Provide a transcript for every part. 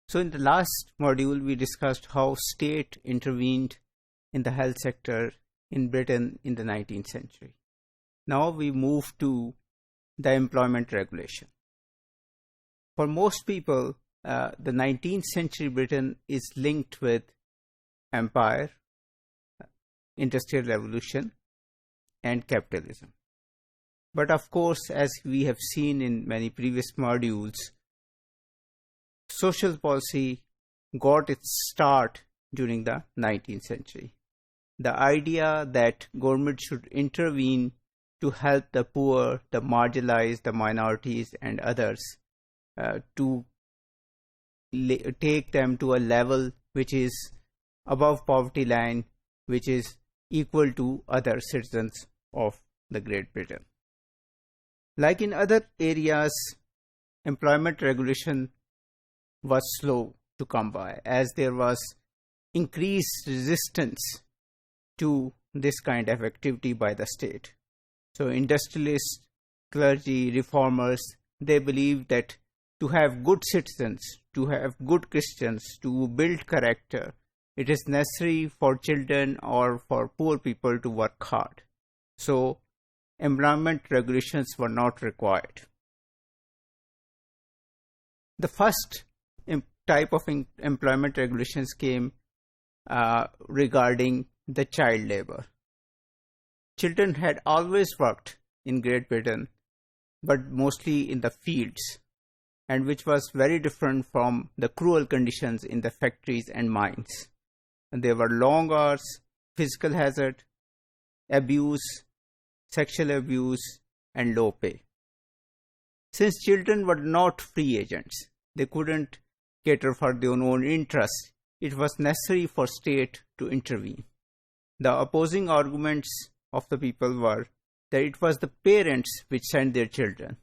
So in the last module, we discussed how state intervened in the health sector in Britain in the 19th century. Now we move to the employment regulation. For most people, the 19th century Britain is linked with empire, industrial revolution, and capitalism. But of course, as we have seen in many previous modules, social policy got its start during the 19th century. The idea that government should intervene to help the poor, the marginalized, the minorities, and others to take them to a level which is above poverty line, which is equal to other citizens of the Great Britain. Like in other areas, employment regulation was slow to come by, as there was increased resistance to this kind of activity by the state. So industrialists, clergy, reformers, they believed that to have good citizens, to have good Christians, to build character, it is necessary for children or for poor people to work hard. So employment regulations were not required. The first type of employment regulations came regarding the child labor. Children had always worked in Great Britain, but mostly in the fields, and which was very different from the cruel conditions in the factories and mines. And there were long hours, physical hazard, abuse, sexual abuse, and low pay. Since children were not free agents, they couldn't cater for their own interests, it was necessary for state to intervene. The opposing arguments of the people were that it was the parents which sent their children,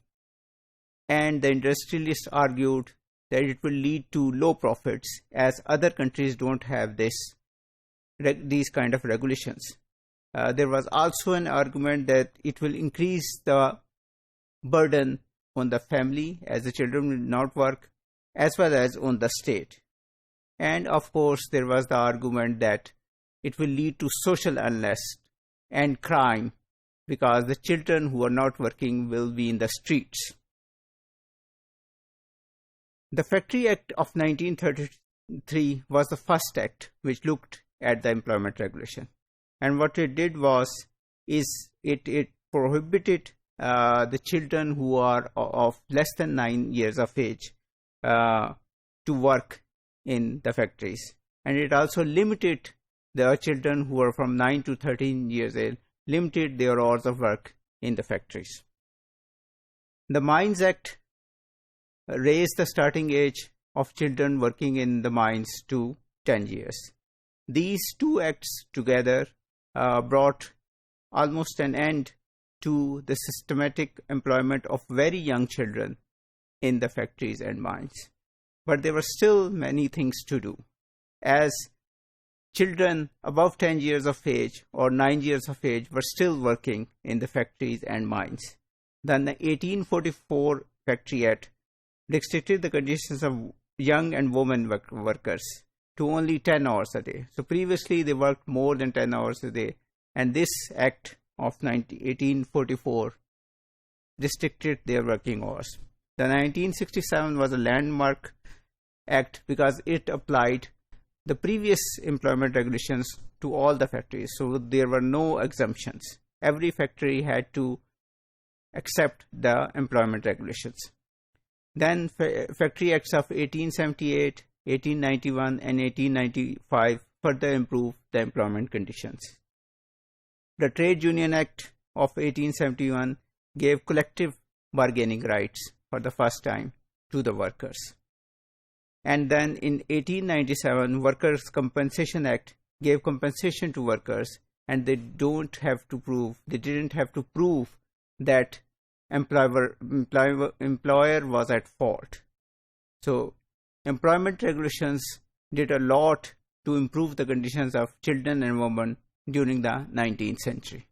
and the industrialists argued that it will lead to low profits, as other countries don't have these kind of regulations. There was also an argument that it will increase the burden on the family, as the children will not work, as well as on the state. And of course, there was the argument that it will lead to social unrest and crime, because the children who are not working will be in the streets. The Factory Act of 1933 was the first act which looked at the employment regulation. And what it did was, it prohibited the children who are of less than 9 years of age to work in the factories. And it also limited the children who are from 9 to 13 years old, limited their hours of work in the factories. The Mines Act raised the starting age of children working in the mines to 10 years. These two acts together brought almost an end to the systematic employment of very young children in the factories and mines. But there were still many things to do, as children above 10 years of age or 9 years of age were still working in the factories and mines. Then the 1844 Factory Act restricted the conditions of young and women workers to only 10 hours a day. So previously they worked more than 10 hours a day, and this act of 1844 restricted their working hours. The 1967 was a landmark act because it applied the previous employment regulations to all the factories, so there were no exemptions. Every factory had to accept the employment regulations. Then Factory Acts of 1878, 1891 and 1895 further improved the employment conditions. The Trade Union Act of 1871 gave collective bargaining rights for the first time to the workers. And then in 1897, Workers' Compensation Act gave compensation to workers, and they didn't have to prove that employer was at fault. So employment regulations did a lot to improve the conditions of children and women during the 19th century.